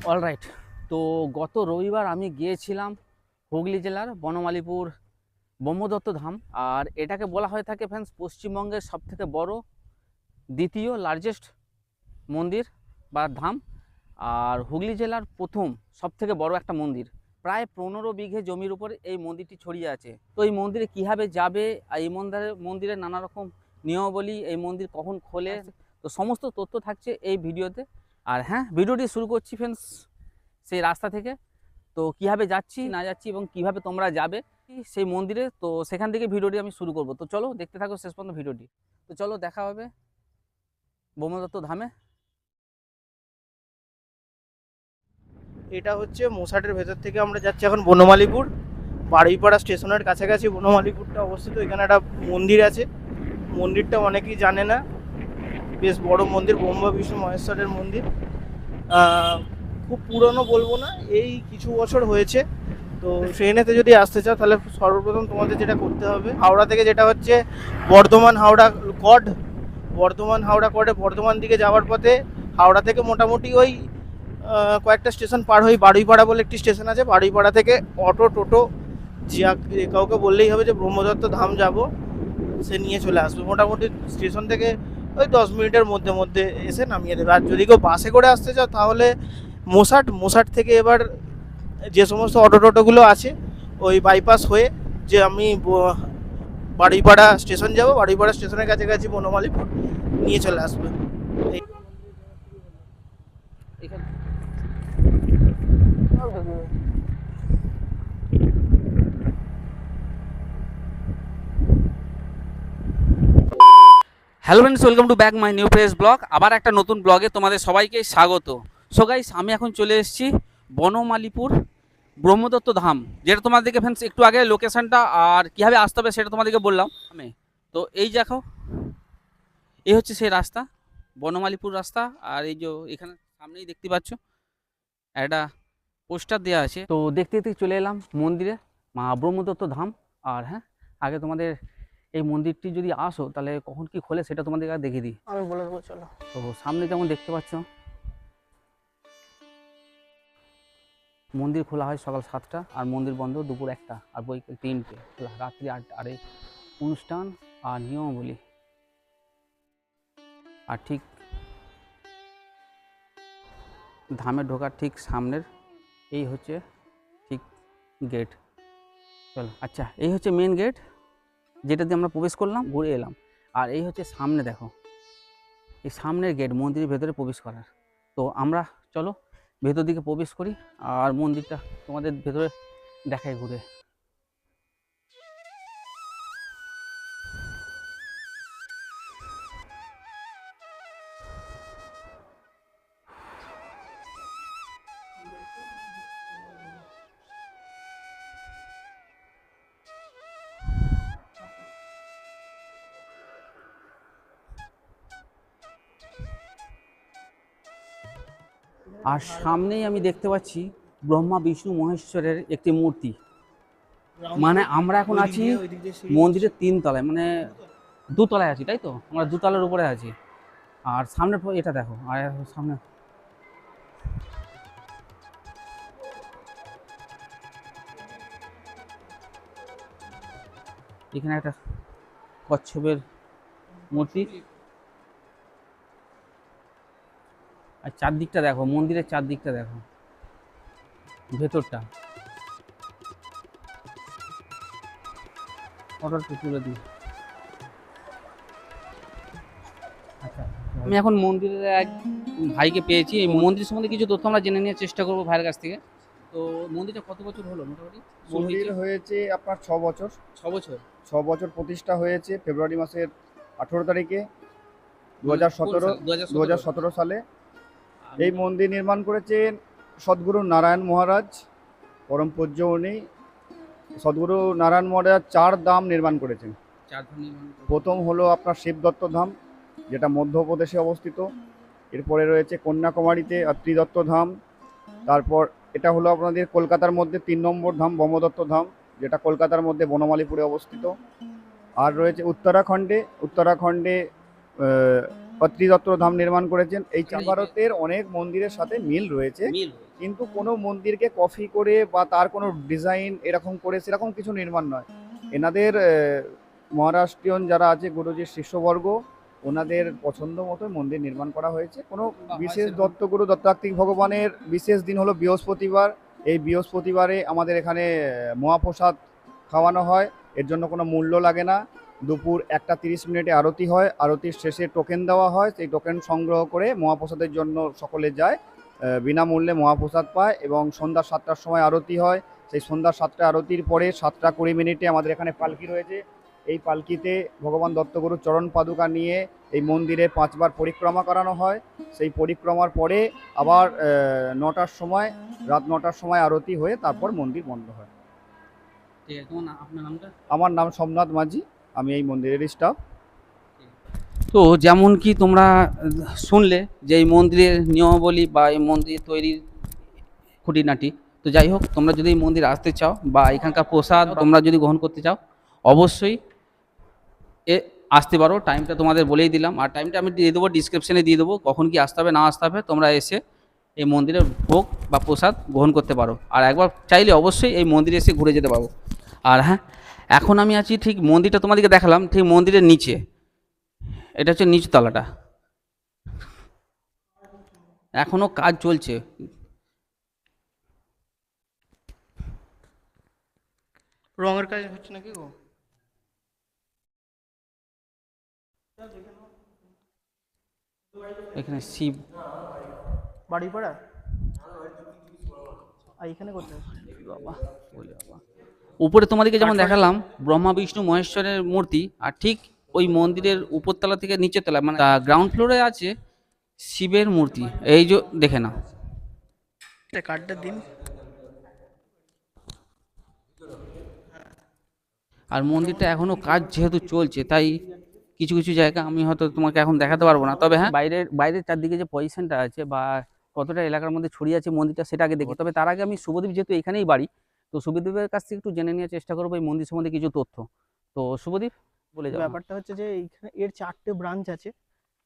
Alright. তো গত রবিবার আমি গিয়েছিলাম হুগলি জেলার বনমালীপুর ব্রহ্মদত্ত ধাম। আর এটাকে বলা হয়ে থাকে ফ্রেন্ডস পশ্চিমবঙ্গের সবথেকে বড় দ্বিতীয় লার্জেস্ট মন্দির বা ধাম। আর হুগলি জেলার প্রথম সবথেকে বড় একটা মন্দির। প্রায় 15 বিঘে জমির উপর এই মন্দিরটি ছড়িয়ে আছে। তো এই মন্দিরে কীভাবে যাবে, আর এই মন্দিরে নানা রকম নিয়মাবলী, এই মন্দির কখন খোলে, তো সমস্ত তথ্য থাকছে এই ভিডিওতে। আর হ্যাঁ, ভিডিওটি শুরু করছি ফ্রেন্ডস সেই রাস্তা থেকে। তো কীভাবে যাচ্ছি না যাচ্ছি এবং কিভাবে তোমরা যাবে সেই মন্দিরে, তো সেখান থেকে ভিডিওটি আমি শুরু করব। তো চলো দেখতে থাকো শেষ পর্যন্ত ভিডিওটি। তো চলো দেখা হবে ব্রহ্মদত্ত ধামে। এটা হচ্ছে মোসাটের ভেতর থেকে আমরা যাচ্ছি এখন বনমালীপুর। বারুইপাড়া স্টেশনের কাছাকাছি বনমালীপুরটা অবস্থিত। এখানে একটা মন্দির আছে, মন্দিরটা অনেকেই জানে না। বেশ বড় মন্দির, ব্রহ্মা বিষ্ণু মহেশ্বরের মন্দির। খুব পুরনো বলবো না, এই কিছু বছর হয়েছে। তো ট্রেনেতে যদি আসতে চাও তাহলে সর্বপ্রথম তোমাদের যেটা করতে হবে, হাওড়া থেকে যেটা হচ্ছে বর্ধমান হাওড়া কড, বর্ধমান হাওড়া কডে বর্ধমান দিকে যাওয়ার পথে হাওড়া থেকে মোটামুটি ওই কয়েকটা স্টেশন পার হয়ে বারুইপাড়া বলে একটি স্টেশন আছে। বারুইপাড়া থেকে অটো টোটো যে কাউকে বললেই হবে যে ব্রহ্মদত্ত ধাম যাব, সে নিয়ে চলে আসবে। মোটামুটি স্টেশন থেকে ওই 10 মিনিটের মধ্যে মধ্যে এসে নামিয়ে দেবে। আর যদি কেউ বাসে করে আসতে চাও তাহলে মোসাট থেকে এবার যে সমস্ত অটো টোটোগুলো আছে ওই বাইপাস হয়ে যে আমি বারুইপাড়া স্টেশন যাব, বারুইপাড়া স্টেশনের কাছাকাছি বনমালীপুর নিয়ে চলে আসবে। এখানে hello friends, welcome to back my new fresh blog. আবার একটা নতুন ব্লগে তোমাদের সবাইকে স্বাগত। সো গাইস, আমি এখন চলে এসেছি বনমালীপুর ব্রহ্মদত্ত ধাম, যেটা তোমাদেরকে ফ্রেন্ডস একটু আগে লোকেশনটা আর কীভাবে আসতে হবে সেটা তোমাদেরকে বললাম আমি। তো এই দেখো, এই হচ্ছে সেই রাস্তা, বনমালীপুর রাস্তা। আর এই যে এখানে সামনেই দেখতে পাচ্ছ একটা পোস্টার দেওয়া আছে। তো দেখতে দেখতে চলে এলাম মন্দিরে, মা ব্রহ্মদত্ত ধাম। আর হ্যাঁ, আগে তোমাদের এই মন্দিরটি যদি আসো তাহলে কখন কি খোলে সেটা তোমাদের আগে দেখিয়ে দিই, আমি বলে দেবো, চলো। তো সামনে যেমন দেখতে পাচ্ছ মন্দির খোলা হয় সকাল 7টা, আর মন্দির বন্ধ দুপুর 1টা, আর বৈকাল 3টে, রাত্রি 8টা। আর এই অনুষ্ঠান আর নিয়মাবলী। আর ঠিক ধামে ঢোকার ঠিক সামনের এই হচ্ছে ঠিক গেট। চলো, আচ্ছা, এই হচ্ছে মেন গেট, যেটা দিয়ে আমরা প্রবেশ করলাম, ঘুরে এলাম। আর এই হচ্ছে সামনে দেখো, এই সামনের গেট মন্দিরের ভেতরে প্রবেশ করার। তো আমরা চলো ভেতর দিকে প্রবেশ করি আর মন্দিরটা তোমাদের ভেতরে দেখাই ঘুরে। আর সামনেই আমি দেখতে পাচ্ছি ব্রহ্মা বিষ্ণু মহেশ্বরের একটি মূর্তি। মানে আমরা এখন আছি মন্দিরের 3 তলায়, মানে 2 তলায় আছি, তাই তো? আমরা 2 তলার উপরে আছি। আর সামনে এটা দেখো, আর সামনে এখানে একটা কচ্ছপের মূর্তি। আর চারদিকটা দেখো, মন্দিরের চারদিকটা দেখো, ভেতরটা। অর্ডারটা তুলে দিই। আচ্ছা, আমি এখন মন্দিরের এক ভাইকে পেয়েছি। এই মন্দির সম্বন্ধে কিছু তথ্য আমরা জেনে নেওয়ার চেষ্টা করবো ভাইয়ের কাছ থেকে। তো মন্দিরটা কত বছর হলো মোটামুটি? মন্দির হয়েছে আপনার 6 বছর। 6 বছর। 6 বছর প্রতিষ্ঠা হয়েছে ফেব্রুয়ারি মাসের 18 তারিখে 2017 সালে। এই মন্দির নির্মাণ করেছেন সদ্গুরু নারায়ণ মহারাজ, পরম পূজ্য উনি। সদ্গুরু নারায়ণ মহারাজ 4 ধাম নির্মাণ করেছেন। প্রথম হলো আপনার শিবদত্ত ধাম, যেটা মধ্যপ্রদেশে অবস্থিত। এরপরে রয়েছে কন্যাকুমারীতে ত্রিদত্ত ধাম। তারপর এটা হলো আপনাদের কলকাতার মধ্যে 3 নম্বর ধাম ব্রহ্মদত্ত ধাম, যেটা কলকাতার মধ্যে বনমালীপুরে অবস্থিত। আর রয়েছে উত্তরাখণ্ডে ত্রিদত্ত ধাম নির্মাণ করেছেন। এই ভারতের অনেক মন্দিরের সাথে মিল রয়েছে, কিন্তু কোনো মন্দিরকে কপি করে বা তার কোনো ডিজাইন এরকম করে সেরকম কিছু নির্মাণ নয়। এনাদের মহারাষ্ট্রীয়ন যারা আছে গুরুজির শিষ্যবর্গ, ওনাদের পছন্দ মতো মন্দির নির্মাণ করা হয়েছে। কোনো বিশেষ দত্তগুরু দত্তাত্রিক ভগবানের বিশেষ দিন হলো বৃহস্পতিবার। এই বৃহস্পতিবারে আমাদের এখানে মহাপ্রসাদ খাওয়ানো হয়, এর জন্য কোনো মূল্য লাগে না। দুপুর 1:30 আরতি হয়, আরতির শেষে টোকেন দেওয়া হয়, সেই টোকেন সংগ্রহ করে মহাপ্রসাদের জন্য সকলে যায়, বিনামূল্যে মহাপ্রসাদ পায়। এবং সন্ধ্যা 7টার সময় আরতি হয়, সেই সন্ধ্যা 7টা আরতির পরে 7:20 আমাদের এখানে পালকি রয়েছে। এই পালকিতে ভগবান দত্তগুরুর চরণ পাদুকা নিয়ে এই মন্দিরে 5বার পরিক্রমা করানো হয়। সেই পরিক্রমার পরে আবার 9টার সময়, রাত 9টার সময় আরতি হয়ে তারপর মন্দির বন্ধ হয়। ঠিক আছে, তোমার আপনার নামটা? আমার নাম সোমনাথ মাঝি, আমি এই মন্দিরের স্টাফ। তো যেমন কি তোমরা শুনলে যে এই মন্দিরের নিয়মাবলী বা এই মন্দির তৈরির খুঁটিনাটি, তো যাই হোক, তোমরা যদি এই মন্দির আসতে চাও বা এখানকার প্রসাদ তোমরা যদি গ্রহণ করতে চাও, অবশ্যই আসতে পারো। টাইমটা তোমাদের বলেই দিলাম, আর টাইমটা আমি দিয়ে দেবো, ডিসক্রিপশানে দিয়ে দেবো, কখন কি আসতে হবে না আসতে হবে। তোমরা এসে এই মন্দিরের ভোগ বা প্রসাদ গ্রহণ করতে পারো, আর একবার চাইলে অবশ্যই এই মন্দিরে এসে ঘুরে যেতে পারো। আর হ্যাঁ, এখন আমি আছি ঠিক মন্দিরটা তোমাদেরকে দেখালাম, ঠিক মন্দিরের নিচে, এটা হচ্ছে নিচতলাটা, এখনো কাজ চলছে। রঙের কাজ হচ্ছে নাকি গো? এখানে শিব বাড়িপাড়া আর এখানে কোথায়? বাবা, বলে বাবা, উপরে তোমাদেরকে যেমন দেখালাম ব্রহ্মা বিষ্ণু মহেশ্বরের মূর্তি, আর ঠিক ওই মন্দিরের উপরতলা থেকে নিচের তলা মানে গ্রাউন্ড ফ্লোরে আছে শিবের মূর্তি। এই যে দেখে নাও, কার্ডটা দিন। আর মন্দিরটা এখনো কাজ যেহেতু চলছে, তাই কিছু কিছু জায়গা আমি হয়তো তোমাকে এখন দেখাতে পারবো না। তবে হ্যাঁ, বাইরের চারদিকে যে পজিশনটা আছে বা কতটা এলাকার মধ্যে ছড়িয়ে আছে মন্দিরটা, সেটা আগে দেখো। তবে তার আগে আমি শুভদীপ, যেহেতু এখানেই বাড়ি, তো শুভদীপের কাছ থেকে একটু জেনে নেওয়ার চেষ্টা করবো এই মন্দির সম্বন্ধে কিছু তথ্য। তো শুভদীপ, বলে যাও। ব্যাপারটা হচ্ছে যে এইখানে এর 4টে ব্রাঞ্চ আছে,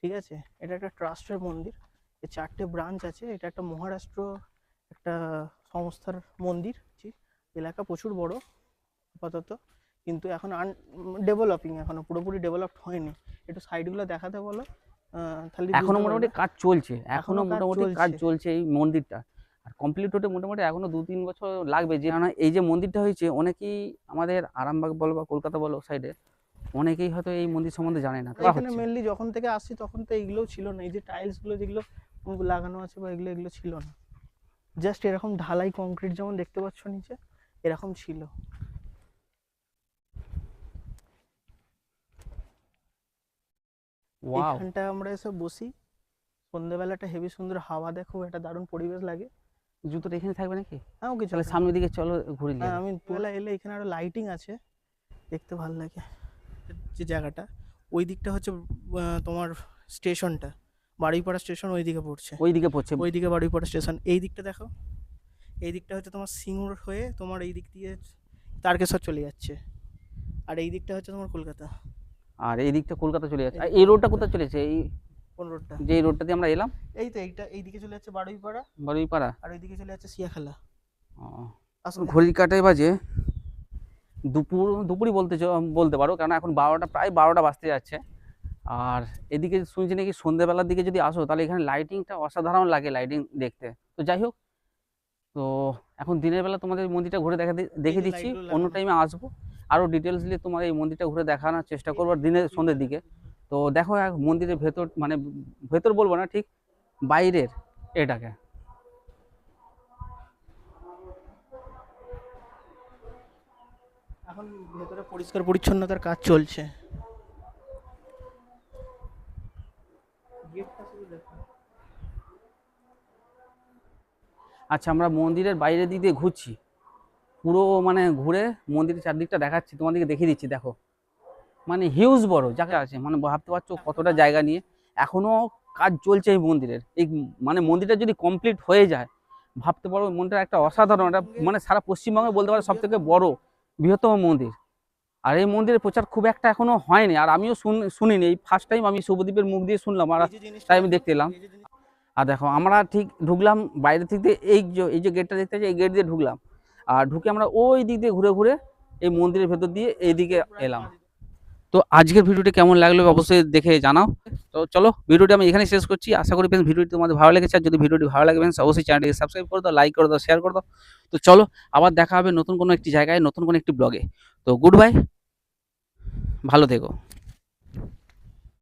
ঠিক আছে? এটা একটা ট্রাস্টের মন্দির, এর 4টে ব্রাঞ্চ আছে। এটা একটা মহারাষ্ট্র একটা সংস্থার মন্দির। এলাকা প্রচুর বড় আপাতত, কিন্তু এখন ডেভেলপিং, এখনো পুরোপুরি ডেভেলপড হয়নি। একটু সাইডগুলো দেখাতে বলো, তাহলে এখনো মোটামুটি কাজ চলছে, এখনো কাজ মোটামুটি কাজ চলছে এই মন্দিরটা। আর কমপ্লিট হতে মোটামুটি এখনো 2-3 বছর লাগবে। যে না, এই যে মন্দিরটা হয়েছে, অনেকেই আমাদের আরামবাগ বলো বা কলকাতা বলো সাইডে, অনেকেই হয়তো এই মন্দির সম্বন্ধে জানে না। এখানে মেনলি যখন থেকে আসছি তখন তো এইগুলোও ছিল না, এই যে টাইলসগুলো যেগুলো লাগানো আছে বা এগুলো ছিল না। জাস্ট এরকম ঢালাই কংক্রিট যেমন দেখতে পাচ্ছ নিচে, এরকম ছিল। এখানটা আমরা এসে বসি, সন্ধ্যেবেলাটা হেভি সুন্দর হাওয়া, দেখো একটা দারুণ পরিবেশ লাগে। জুতোটা এখানে থাকবে নাকি? হ্যাঁ, ওকে, তাহলে সামনের দিকে চলো ঘুরে নিয়ে। হ্যাঁ, আমি তোলা এলে এখানে আরো লাইটিং আছে, দেখতে ভালো লাগে। যে জায়গাটা ওই দিকটা হচ্ছে তোমার স্টেশনটা, বারুইপাড়া স্টেশন ওইদিকে পড়ছে, ওইদিকে বারুইপাড়া স্টেশন। এই দিকটা দেখো, এই দিকটা হচ্ছে তোমার সিঙ্গুর হয়ে তোমার এই দিক দিয়ে তারকেশ্বর চলে যাচ্ছে, আর এই দিকটা হচ্ছে তোমার কলকাতা। আর এই দিকটা কলকাতা চলে যাচ্ছে। আর এই রোডটা কোথায় চলেছে? এই কোন রোডটা? যে রোডটা দিয়ে আমরা এলাম, এই তো এই দিকে চলে যাচ্ছে বারুইপাড়া, আর ওইদিকে চলে যাচ্ছে সিয়াখালা। আসলে ঘড়ির কাঁটায় বাজে দুপুরই বলতে পারো, কারণ এখন প্রায় 12টা বাজতে যাচ্ছে। আর এদিকে শুনছি নাকি সন্ধ্যেবেলার দিকে যদি আসো, তাহলে এখানে লাইটিংটা অসাধারণ লাগে, লাইটিং দেখতে। তো যাই হোক, তো এখন দিনের বেলা তোমাদের মন্দিরটা ঘুরে দেখে দিচ্ছি, অন্য টাইমে আসবো, আরও ডিটেলসলি তোমার এই মন্দিরটা ঘুরে দেখানোর চেষ্টা করবো দিনের সন্ধ্যের দিকে। তো দেখো মন্দিরের ভেতর, মানে ভেতর বলবো না, ঠিক বাইরের এটাকে। এখন ভেতরে পরিষ্কার পরিচ্ছন্নতার কাজ চলছে। আচ্ছা, আমরা মন্দিরের বাইরের দিক দিয়ে ঘুরছি, পুরো মানে ঘুরে মন্দিরের চারদিকটা দেখাচ্ছি, তোমাদেরকে দেখিয়ে দিচ্ছি। দেখো, মানে হিউজ বড় জায়গা আছে, মানে ভাবতে পারছো কতটা জায়গা নিয়ে এখনো কাজ চলছে এই মন্দিরের। এই মানে মন্দিরটা যদি কমপ্লিট হয়ে যায়, ভাবতে পারো মন্দিরটা একটা অসাধারণ, একটা মানে সারা পশ্চিমবঙ্গে বলতে পারো সব থেকে বড় বৃহত্তম মন্দির। আর এই মন্দিরের প্রচার খুব একটা এখনো হয়নি, আর আমিও শুনিনি, এই ফার্স্ট টাইম আমি শুভদীপের মুখ দিয়ে শুনলাম, আর তাই আমি দেখতে এলাম। আর দেখো আমরা ঠিক ঢুকলাম বাইরে থেকে, এই যে গেটটা দেখতে পাচ্ছি, এই গেট দিয়ে ঢুকলাম, আর ঢুকে আমরা ওই দিক দিয়ে ঘুরে ঘুরে এই মন্দিরের ভেতর দিয়ে এইদিকে এলাম। তো আজকের ভিডিওটি কেমন লাগলো অবশ্যই দেখে জানাও। তো চলো ভিডিওটি আমি এখানে শেষ করছি। আশা করি ফ্রেন্ডস ভিডিওটি তোমাদের ভালো লেগেছে, আর যদি ভিডিওটি ভালো লাগে ফ্রেন্ডস অবশ্যই চ্যানেলটিকে সাবস্ক্রাইব করে দাও, লাইক করে দাও, শেয়ার করে দাও। তো চলো আবার দেখা হবে নতুন কোনো একটি জায়গায়, নতুন কোনো একটি ব্লগে। তো গুড বাই, ভালো থেকো।